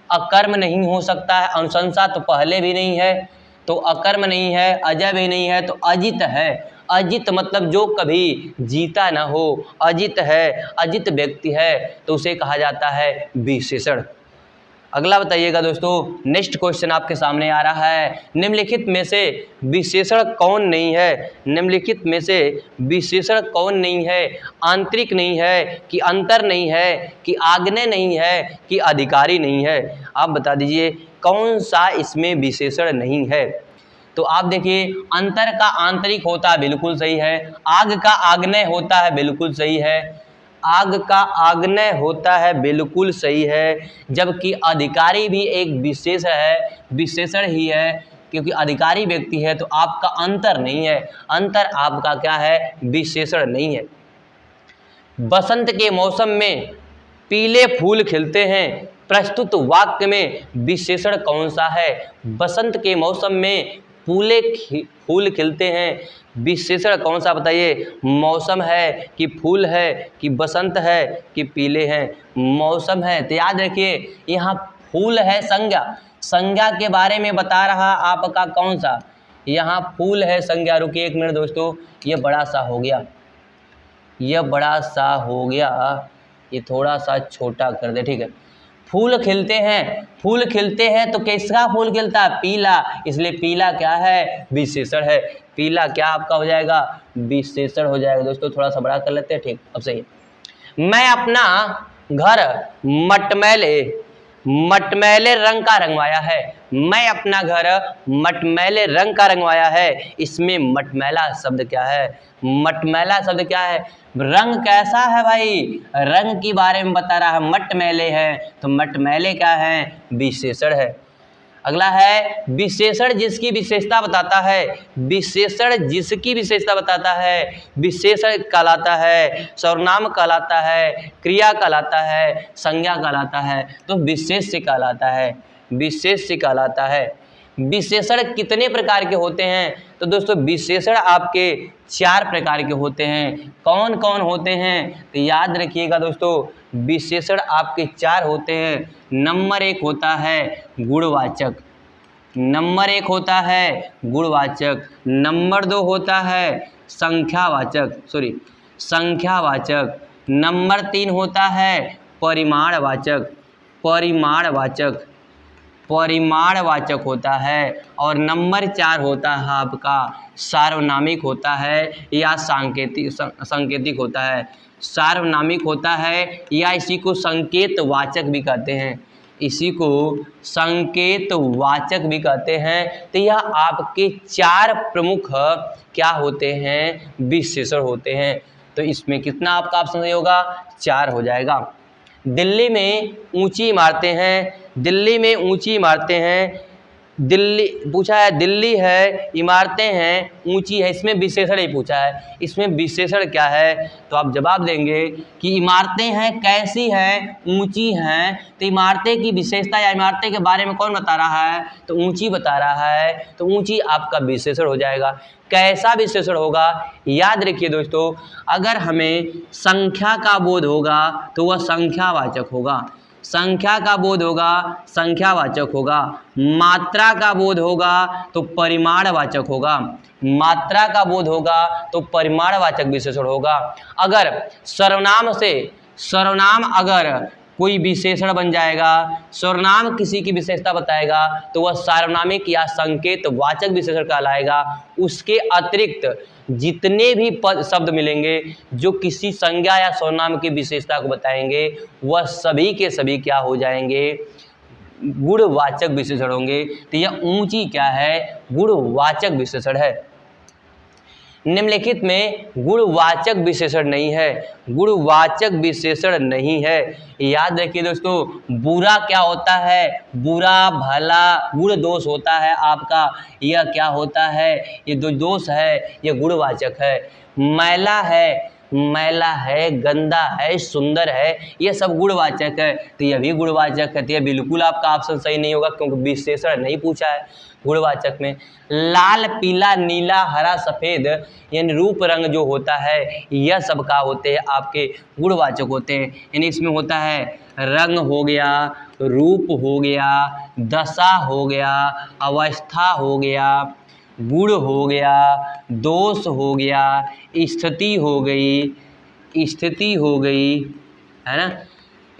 अकर्म नहीं हो सकता है, अनुशंसा तो पहले भी नहीं है, तो अकर्म नहीं है, अजय भी नहीं है, तो अजित है। अजित मतलब जो कभी जीता न हो, अजित है, अजित व्यक्ति है, तो उसे कहा जाता है विशेषण। अगला बताइएगा दोस्तों, नेक्स्ट क्वेश्चन आपके सामने आ रहा है, निम्नलिखित में से विशेषण कौन नहीं है? निम्नलिखित में से विशेषण कौन नहीं है? आंतरिक नहीं है कि अंतर नहीं है कि आग्नेय नहीं है कि अधिकारी नहीं है? आप बता दीजिए कौन सा इसमें विशेषण नहीं है? तो आप देखिए, अंतर का आंतरिक होता है, बिल्कुल सही है। आग का आग्नेय होता है, बिल्कुल सही है। आग का आग्नेय होता है, बिल्कुल सही है। जबकि अधिकारी भी एक विशेष है, विशेषण ही है, क्योंकि अधिकारी व्यक्ति है, तो आपका अंतर नहीं है, अंतर आपका क्या है? विशेषण नहीं है। बसंत के मौसम में पीले फूल खिलते हैं, प्रस्तुत वाक्य में विशेषण कौन सा है? बसंत के मौसम में फूल खिलते हैं, विशेषण कौन सा बताइए? मौसम है कि फूल है कि बसंत है कि पीले हैं? मौसम है। तो याद रखिए, यहाँ फूल है संज्ञा, संज्ञा के बारे में बता रहा आपका कौन सा? यहाँ फूल है संज्ञा। रुकिए एक मिनट दोस्तों, ये बड़ा सा हो गया, ये बड़ा सा हो गया, ये थोड़ा सा छोटा कर दे, ठीक है। फूल खिलते हैं, फूल खिलते हैं, तो किसका फूल खिलता है? पीला, इसलिए पीला क्या है? विशेषण है। पीला क्या आपका हो जाएगा? विशेषण हो जाएगा। दोस्तों थोड़ा सा बड़ा कर लेते हैं, ठीक, अब सही है। मैं अपना घर मटमैले रंग का रंगवाया है, मैं अपना घर मटमैले रंग का रंगवाया है। इसमें मटमैला शब्द क्या है? मटमैला शब्द क्या है? रंग कैसा है भाई? रंग के बारे में बता रहा है, मटमैले है, तो मटमैले क्या है? विशेषण है। अगला है, विशेषण जिसकी विशेषता बताता है, विशेषण जिसकी विशेषता बताता है, विशेषण कहलाता है, सर्वनाम कहलाता है, क्रिया कहलाता है, संज्ञा कहलाता है, तो विशेष्य कहलाता है, विशेष्य कहलाता है। विशेषण कितने प्रकार के होते हैं? तो दोस्तों विशेषण आपके 4 प्रकार के होते हैं। कौन कौन होते हैं? तो याद रखिएगा दोस्तों, विशेषण आपके 4 होते हैं। नंबर 1 होता है गुणवाचक, नंबर 1 होता है गुणवाचक, नंबर 2 होता है संख्यावाचक, नंबर 3 होता है परिमाणवाचक, परिमाणवाचक होता है। और नंबर 4 होता है आपका सार्वनामिक होता है या सांकेतिक होता है। सार्वनामिक होता है या इसी को संकेतवाचक भी कहते हैं, इसी को संकेतवाचक भी कहते हैं। तो यह आपके 4 प्रमुख क्या होते हैं, विशेषण होते हैं। तो इसमें कितना आपका ऑप्शन सही होगा, 4 हो जाएगा। दिल्ली में ऊंची इमारतें हैं, दिल्ली में ऊंची इमारतें हैं, दिल्ली पूछा है, दिल्ली है, इमारतें हैं, ऊंची है, इसमें विशेषण ही पूछा है। इसमें विशेषण क्या है, तो आप जवाब देंगे कि इमारतें हैं, कैसी हैं, ऊंची हैं। तो इमारतें की विशेषता या इमारतें के बारे में कौन बता रहा है, तो ऊंची बता रहा है, तो ऊंची आपका विशेषण हो जाएगा। कैसा विशेषण होगा, याद रखिए दोस्तों, अगर हमें संख्या का बोध होगा तो वह संख्यावाचक होगा, संख्या का बोध होगा संख्यावाचक होगा, मात्रा का बोध होगा तो परिमाणवाचक होगा, मात्रा का बोध होगा तो परिमाणवाचक विशेषण होगा। अगर सर्वनाम से सर्वनाम अगर कोई विशेषण बन जाएगा, सर्वनाम किसी की विशेषता बताएगा तो वह सार्वनामिक या संकेतवाचक विशेषण कहलाएगा। उसके अतिरिक्त जितने भी पद शब्द मिलेंगे जो किसी संज्ञा या सर्वनाम की विशेषता को बताएंगे वह सभी के सभी क्या हो जाएंगे, गुणवाचक विशेषण होंगे। तो यह ऊंची क्या है, गुणवाचक विशेषण है। निम्नलिखित में गुणवाचक विशेषण नहीं है, गुणवाचक विशेषण नहीं है। याद रखिए दोस्तों, बुरा क्या होता है, बुरा भला गुण दोष होता है आपका, यह क्या होता है, ये जो दोष है ये गुणवाचक है। मैला है, गंदा है, सुंदर है, ये सब गुणवाचक है, तो यह भी गुणवाचक है। तो यह बिल्कुल आपका ऑप्शन सही नहीं होगा क्योंकि विशेषण नहीं पूछा है गुणवाचक में। लाल, पीला, नीला, हरा, सफ़ेद यानी रूप रंग जो होता है यह सब का होते हैं आपके गुणवाचक होते हैं। यानी इसमें होता है रंग हो गया, रूप हो गया, दशा हो गया, अवस्था हो गया, गुण हो गया, दोष हो गया, स्थिति हो गई, है ना,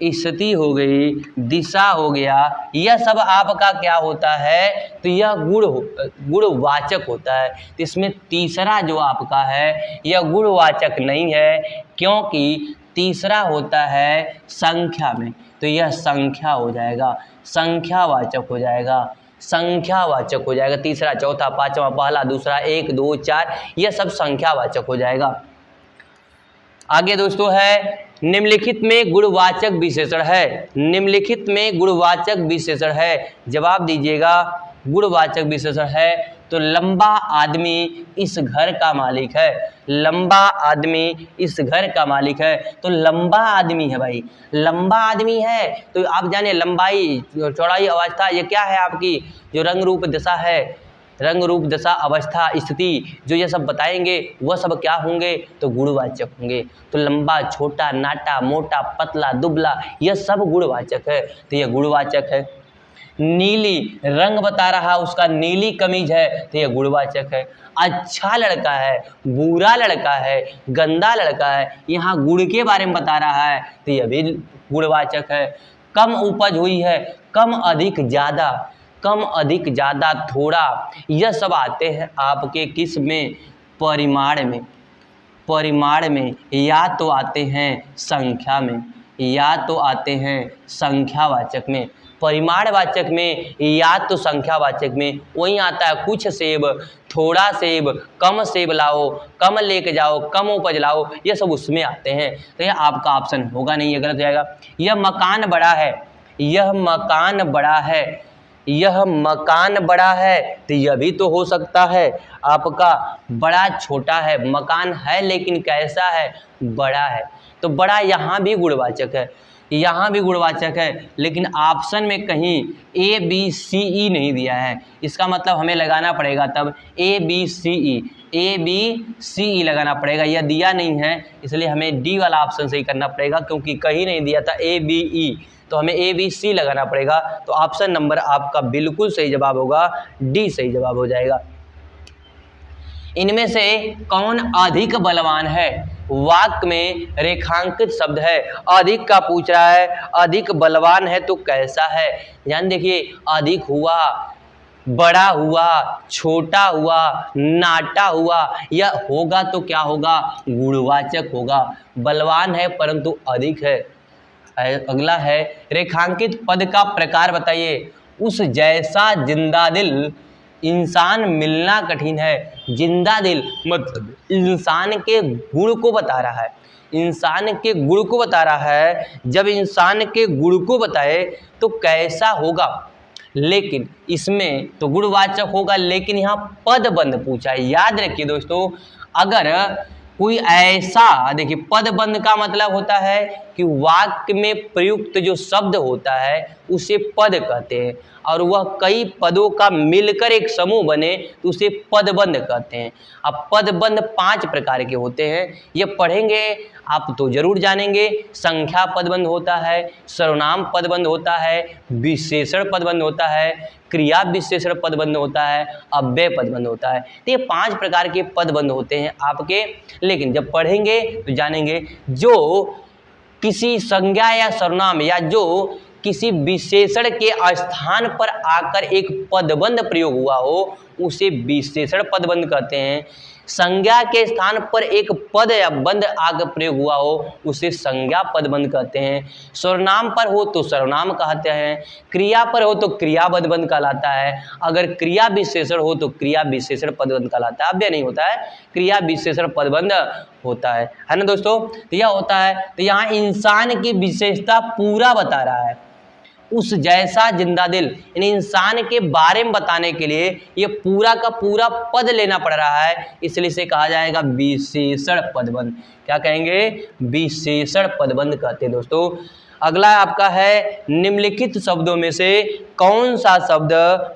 स्थिति हो गई, दिशा हो गया, यह सब आपका क्या होता है, तो यह गुणवाचक होता है। तो इसमें तीसरा जो आपका है यह गुणवाचक नहीं है क्योंकि तीसरा होता है संख्या में, तो यह संख्या हो जाएगा, संख्यावाचक हो जाएगा, संख्यावाचक हो जाएगा। तीसरा, चौथा, पांचवा, पहला, दूसरा, 1, 2, 4 यह सब संख्यावाचक हो जाएगा। आगे दोस्तों है निम्नलिखित में गुणवाचक विशेषण है, निम्नलिखित में गुणवाचक विशेषण है, जवाब दीजिएगा। गुणवाचक विशेषण है तो लंबा आदमी इस घर का मालिक है, लंबा आदमी इस घर का मालिक है। तो लंबा आदमी है भाई, लंबा आदमी है तो आप जाने लंबाई, चौड़ाई, अवस्था ये क्या है आपकी जो रंग रूप दशा है, रंग रूप दशा, अवस्था, स्थिति जो ये सब बताएंगे वह सब क्या होंगे, तो गुणवाचक होंगे। तो लंबा, छोटा, नाटा, मोटा, पतला, दुबला यह सब गुणवाचक है, तो यह गुणवाचक है। नीली, रंग बता रहा उसका, नीली कमीज है तो यह गुणवाचक है। अच्छा लड़का है, बुरा लड़का है, गंदा लड़का है, यहाँ गुण के बारे में बता रहा है तो यह भी गुणवाचक है। कम उपज हुई है, कम अधिक ज़्यादा, कम अधिक ज़्यादा, थोड़ा, यह सब आते हैं आपके किस में, परिमाण में, परिमाण में, या तो आते हैं संख्या में, या तो आते हैं संख्यावाचक में। परिमाणवाचक में या तो संख्यावाचक में, वहीं आता है कुछ सेब, थोड़ा सेब, कम सेब लाओ, कम लेके जाओ, कम उपज लाओ, ये सब उसमें आते हैं। तो यह आपका ऑप्शन होगा नहीं, ये गलत जाएगा। यह मकान बड़ा है, यह मकान बड़ा है, यह मकान बड़ा है तो यह भी तो हो सकता है आपका बड़ा छोटा है, मकान है लेकिन कैसा है, बड़ा है। तो बड़ा यहाँ भी गुणवाचक है, यहाँ भी गुणवाचक है, लेकिन ऑप्शन में कहीं ABCE नहीं दिया है। इसका मतलब हमें लगाना पड़ेगा तब ABCE लगाना पड़ेगा, यह दिया नहीं है इसलिए हमें D वाला ऑप्शन सही करना पड़ेगा क्योंकि कहीं नहीं दिया था ABE, तो हमें ABC लगाना पड़ेगा। तो ऑप्शन नंबर आपका बिल्कुल सही जवाब होगा, D सही जवाब हो जाएगा। इनमें से कौन अधिक बलवान है, वाक्य में रेखांकित शब्द है। अधिक का पूछ रहा है, अधिक बलवान है तो कैसा है। ध्यान देखिए, अधिक हुआ, बड़ा हुआ, छोटा हुआ, नाटा हुआ, यह होगा तो क्या होगा, गुणवाचक होगा। बलवान है परंतु अधिक है। अगला है रेखांकित पद का प्रकार बताइए। उस जैसा जिंदा दिल इंसान मिलना कठिन है। जिंदा दिल मतलब इंसान के गुण को बता रहा है, इंसान के गुण को बता रहा है। जब इंसान के गुण को बताए तो कैसा होगा, लेकिन इसमें तो गुणवाचक होगा, लेकिन यहाँ पदबंध पूछा है। याद रखिए दोस्तों, अगर कोई ऐसा, देखिए पदबंध का मतलब होता है कि वाक्य में प्रयुक्त जो शब्द होता है उसे पद कहते हैं, और वह कई पदों का मिलकर एक समूह बने तो उसे पदबंध कहते हैं। अब पदबंध 5 प्रकार के होते हैं, ये पढ़ेंगे आप तो जरूर जानेंगे। संख्या पदबंध होता है, सर्वनाम पदबंध होता है, विशेषण पदबंध होता है, क्रिया विशेषण पदबंध होता है, अव्यय पदबंध होता है। तो ये 5 प्रकार के पदबंध होते हैं आपके, लेकिन जब पढ़ेंगे तो जानेंगे। जो किसी संज्ञा या सर्वनाम या जो किसी विशेषण के स्थान पर आकर एक पदबंध प्रयोग हुआ हो उसे विशेषण पदबंध कहते हैं। संज्ञा के स्थान पर एक पद या बंध आकर प्रयोग हुआ हो उसे संज्ञा पदबंध कहते हैं। सर्वनाम पर हो तो सर्वनाम कहते हैं, क्रिया पर हो तो क्रिया पदबंध कहलाता है, अगर क्रिया विशेषण हो तो क्रिया विशेषण पदबंध कहलाता है। अव्यय नहीं होता है, क्रिया विशेषण पदबंध होता है ना दोस्तों। तो यह होता है, तो यहाँ इंसान की विशेषता पूरा बता रहा है। उस जैसा जिंदा दिल, यानी इंसान के बारे में बताने के लिए ये पूरा का पूरा पद लेना पड़ रहा है, इसलिए इसे कहा जाएगा विशेषण पदबंध। क्या कहेंगे, विशेषण पदबंध कहते हैं दोस्तों। अगला आपका है निम्नलिखित शब्दों में से कौन सा शब्द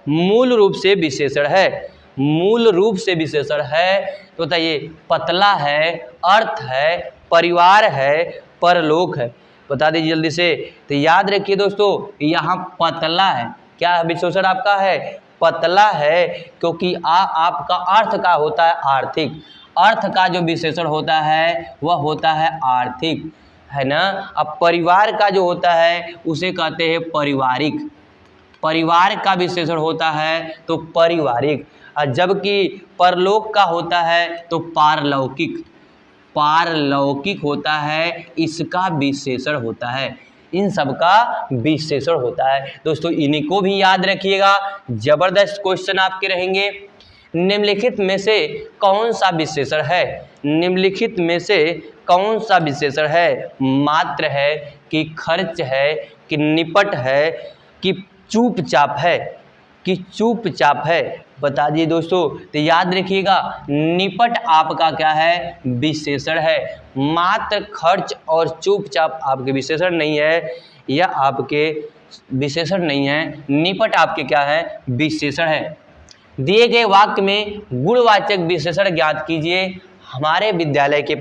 मूल रूप से विशेषण है। मूल रूप से विशेषण है तो बताइए, पतला है, अर्थ है, परिवार है, परलोक है। बता दीजिए जल्दी से। तो याद रखिए दोस्तों, यहाँ पतला है, क्या विशेषण आपका है, पतला है, क्योंकि आपका अर्थ का होता है आर्थिक। अर्थ का जो विशेषण होता है वह होता है आर्थिक, है ना। अब परिवार का जो होता है उसे कहते हैं पारिवारिक। परिवार का विशेषण होता है तो पारिवारिक, और जबकि परलोक का होता है तो पारलौकिक। पारलौकिक होता है, इसका विशेषण होता है। इन सब का विशेषण होता है दोस्तों, इन्हीं को भी याद रखिएगा। जबरदस्त क्वेश्चन आपके रहेंगे। निम्नलिखित में से कौन सा विशेषण है, निम्नलिखित में से कौन सा विशेषण है। मात्र है कि खर्च है कि निपट है कि चुपचाप है, कि चुपचाप है। बता दिए दोस्तों। तो याद रखिएगा, निपट आपका क्या है, विशेषण है। मात्र, खर्च और चुपचाप आपके विशेषण नहीं है, यह आपके विशेषण नहीं है। निपट आपके क्या है, विशेषण है। दिए गए वाक्य में गुणवाचक विशेषण ज्ञात कीजिए। हमारे विद्यालय के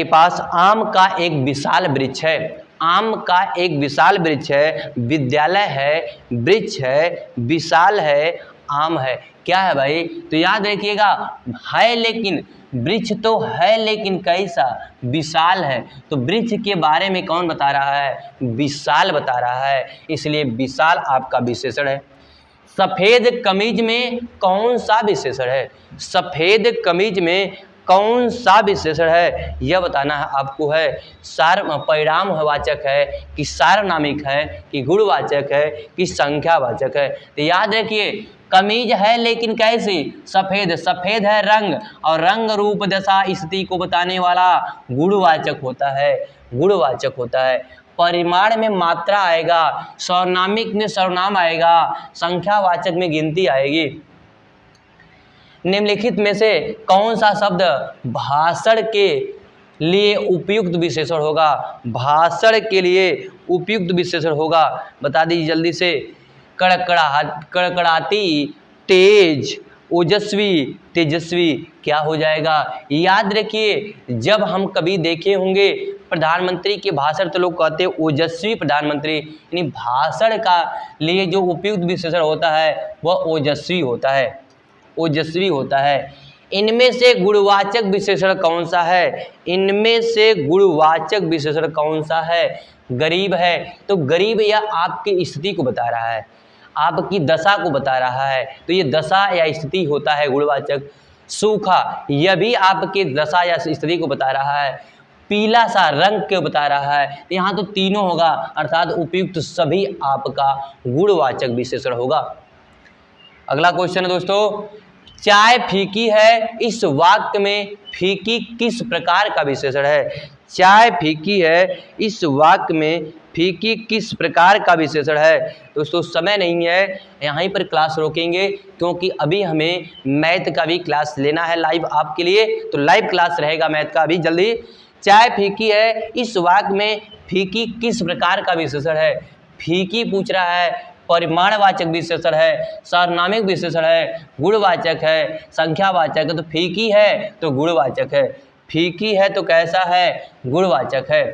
पास आम का एक विशाल वृक्ष है। आम का एक विशाल वृक्ष है, विद्यालय है, वृक्ष है, विशाल है, आम है। क्या है भाई, तो याद रखिएगा, है लेकिन, वृक्ष तो है लेकिन कैसा, विशाल है। तो वृक्ष के बारे में कौन बता रहा है, विशाल बता रहा है, इसलिए विशाल आपका विशेषण है। सफ़ेद कमीज में कौन सा विशेषण है, सफ़ेद कमीज में कौन सा विशेषण है, यह बताना है आपको है। परिणामवाचक है कि सार्वनामिक है कि गुणवाचक है कि संख्यावाचक है। तो याद रखिए, कमीज है लेकिन कैसी, सफ़ेद। सफ़ेद है रंग, और रंग रूप दशा स्थिति को बताने वाला गुणवाचक होता है, गुणवाचक होता है। परिमाण में मात्रा आएगा, सर्वनामिक में सर्वनाम आएगा, संख्यावाचक में गिनती आएगी। निम्नलिखित में से कौन सा शब्द भाषण के लिए उपयुक्त विशेषण होगा, भाषण के लिए उपयुक्त विशेषण होगा। बता दीजिए जल्दी से। कड़कड़ाती, तेज, ओजस्वी, तेजस्वी, क्या हो जाएगा। याद रखिए, जब हम कभी देखे होंगे प्रधानमंत्री के भाषण तो लोग कहते हैं ओजस्वी प्रधानमंत्री, यानी भाषण का लिए जो उपयुक्त विशेषण होता है वह ओजस्वी होता है, ओजस्वी होता है। इनमें से गुणवाचक विशेषण कौन सा है? इनमें से गुणवाचक विशेषण कौन सा है? गरीब है, तो गरीब यह आपकी स्थिति को बता रहा है, आपकी दशा को बता रहा है, तो ये दशा या स्थिति होता है गुणवाचक। सूखा, यह भी आपके दशा या स्थिति को बता रहा है। पीला सा रंग को बता रहा है। यहाँ तो तीनों होगा, अर्थात उपयुक्त सभी आपका गुणवाचक विशेषण होगा। अगला क्वेश्चन है दोस्तों, चाय फीकी है, इस वाक्य में फीकी किस प्रकार का विशेषण है? चाय फीकी है, इस वाक्य में फीकी किस प्रकार का विशेषण है? दोस्तों समय नहीं है, यहीं पर क्लास रोकेंगे क्योंकि अभी हमें मैथ का भी क्लास लेना है लाइव आपके लिए, तो लाइव क्लास रहेगा मैथ का अभी जल्दी। चाय फीकी है, इस वाक्य में फीकी किस प्रकार का विशेषण है? फीकी पूछ रहा है, परिमाणवाचक विशेषण है, सार्वनामिक विशेषण है, गुणवाचक है, संख्यावाचक है, तो फीकी है तो गुणवाचक है। फीकी है तो कैसा है? गुणवाचक है।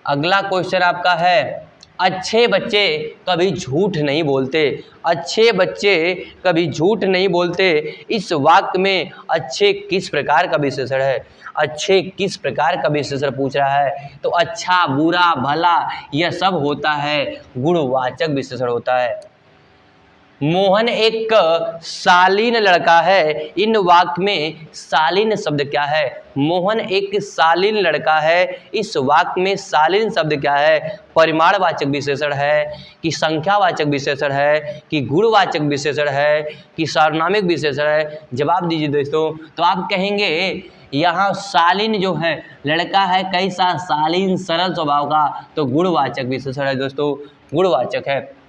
अगला क्वेश्चन आपका है, अच्छे बच्चे कभी झूठ नहीं बोलते। अच्छे बच्चे कभी झूठ नहीं बोलते, इस वाक्य में अच्छे किस प्रकार का विशेषण है? अच्छे किस प्रकार का विशेषण पूछ रहा है? तो अच्छा, बुरा, भला यह सब होता है गुणवाचक विशेषण होता है। मोहन एक शालीन लड़का है, इन वाक्य में शालीन शब्द क्या है? मोहन एक शालीन लड़का है, इस वाक्य में शालीन शब्द क्या है? परिमाणवाचक विशेषण है कि संख्यावाचक विशेषण है कि गुणवाचक विशेषण है कि सार्वनामिक विशेषण है? जवाब दीजिए दोस्तों। तो आप कहेंगे यहाँ शालीन जो है लड़का है, कैसा? शालीन, सरल स्वभाव का, तो गुणवाचक विशेषण है दोस्तों, गुणवाचक है।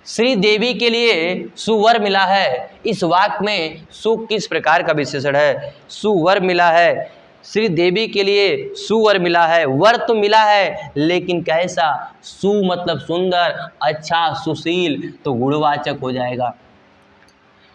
श्रीदेवी के लिए सुवर मिला है, इस वाक्य में सु किस प्रकार का विशेषण है? सुवर मिला है, श्रीदेवी के लिए सुवर मिला है। वर तो मिला है लेकिन कैसा? सु मतलब सुंदर, अच्छा, सुशील, तो गुणवाचक हो जाएगा।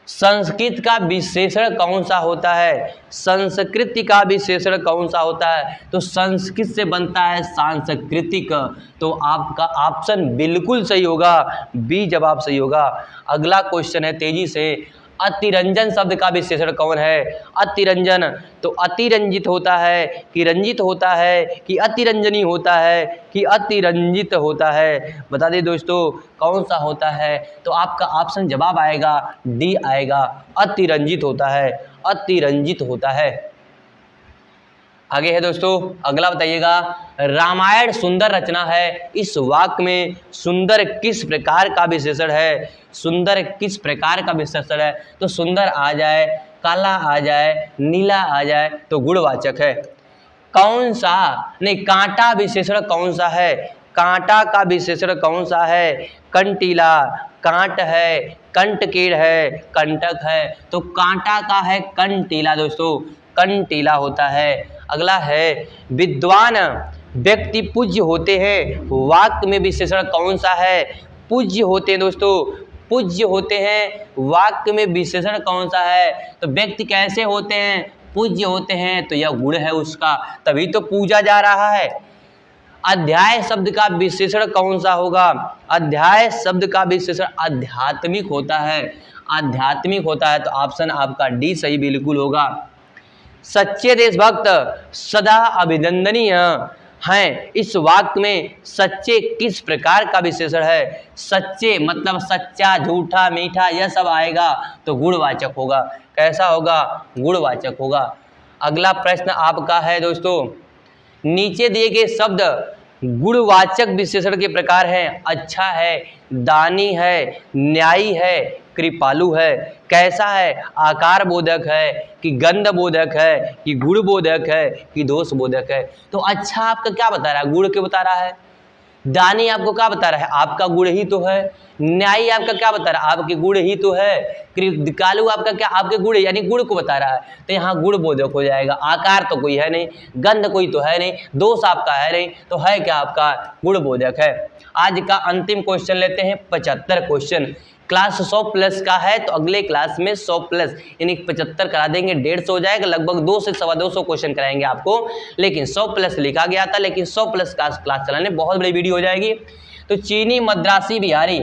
संस्कृत का विशेषण कौन सा होता है? संस्कृत का विशेषण कौन सा होता है? तो संस्कृत से बनता है सांस्कृतिक, तो आपका ऑप्शन बिल्कुल सही होगा, बी जवाब सही होगा। अगला क्वेश्चन है तेजी से, अतिरंजन शब्द का विशेषण कौन है? अतिरंजन, तो अतिरंजित होता है कि रंजित होता है कि अतिरंजनी होता है कि अतिरंजित होता है? बता दें दोस्तों कौन सा होता है? तो आपका ऑप्शन जवाब आएगा डी आएगा, अतिरंजित होता है, अतिरंजित होता है। आगे है दोस्तों, अगला बताइएगा, रामायण सुंदर रचना है, इस वाक्य में सुंदर किस प्रकार का विशेषण है? सुंदर किस प्रकार का विशेषण है? तो सुंदर आ जाए, काला आ जाए, नीला आ जाए, तो गुणवाचक है। कौन सा नहीं, कांटा विशेषण कौन सा है? कांटा का विशेषण कौन सा है? कंटीला, कांट है, कंटकीड़ है, कंटक है, तो कांटा का है कंटीला दोस्तों, कंटीला होता है। अगला है, विद्वान व्यक्ति पूज्य होते हैं, वाक्य में विशेषण कौन सा है? पूज्य होते हैं दोस्तों, पूज्य होते हैं, वाक्य में विशेषण कौन सा है? तो व्यक्ति कैसे होते हैं? पूज्य होते हैं, तो यह गुण है उसका, तभी तो पूजा जा रहा है। अध्याय शब्द का विशेषण कौन सा होगा? अध्याय शब्द का विशेषण आध्यात्मिक होता है, आध्यात्मिक होता है, तो ऑप्शन आपका डी सही बिल्कुल होगा। सच्चे देशभक्त सदा अभिनंदनीय हैं, इस वाक्य में सच्चे किस प्रकार का विशेषण है? सच्चे मतलब सच्चा, झूठा, मीठा, यह सब आएगा तो गुणवाचक होगा। कैसा होगा? गुणवाचक होगा। अगला प्रश्न आपका है दोस्तों, नीचे दिए गए शब्द गुणवाचक विशेषण के प्रकार हैं। अच्छा है, दानी है, न्यायी है, कृपालु है। कैसा है? आकार बोधक है कि गंध बोधक है कि गुण बोधक है कि दोष बोधक है? तो अच्छा आपका क्या बता रहा है? गुण क्यों बता रहा है? दानी आपको क्या बता रहा है? आपका गुण ही तो है। न्यायी आपका क्या बता रहा है? आपके गुण ही तो है। कृपालु आपका क्या? आपके गुण, यानी गुण को बता रहा है, तो यहाँ गुण बोधक हो जाएगा। आकार तो कोई है नहीं, गंध कोई तो है नहीं, दोष आपका है नहीं, तो है क्या आपका? गुण बोधक है। आज का अंतिम क्वेश्चन लेते हैं, 75 क्वेश्चन। क्लास 100 प्लस का है, तो अगले क्लास में 100 प्लस यानी 75 करा देंगे, 150 हो जाएगा, लगभग 2 से 225 क्वेश्चन कराएंगे आपको। लेकिन 100 प्लस लिखा गया था, लेकिन 100 प्लस का क्लास चलाने बहुत बड़ी वीडियो हो जाएगी। तो चीनी, मद्रासी, बिहारी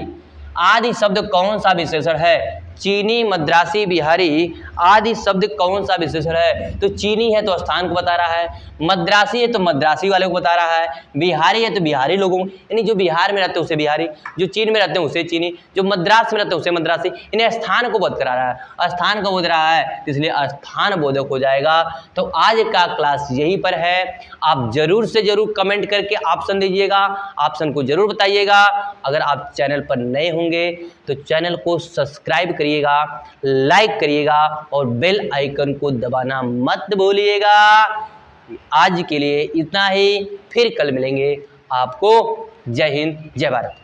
आदि शब्द कौन सा विशेषण है? चीनी, मद्रासी, बिहारी आदि शब्द कौन सा विशेषण है? तो चीनी है तो स्थान को बता रहा है, मद्रासी है तो मद्रासी वाले को बता रहा है, बिहारी है तो बिहारी लोगों, यानी जो बिहार में रहते हैं उसे बिहारी, जो चीन में रहते हैं उसे चीनी, जो मद्रास में रहते हैं उसे मद्रासी, इन्हें स्थान को बोध करा रहा है, स्थान को बोध रहा है, इसलिए स्थान बोधक हो जाएगा। तो आज का क्लास यहीं पर है। आप जरूर से जरूर कमेंट करके ऑप्शन दीजिएगा, ऑप्शन को जरूर बताइएगा। अगर आप चैनल पर नए होंगे तो चैनल को सब्सक्राइब करिएगा, लाइक करिएगा और बेल आइकन को दबाना मत भूलिएगा। आज के लिए इतना ही, फिर कल मिलेंगे। आपको जय हिंद, जय भारत।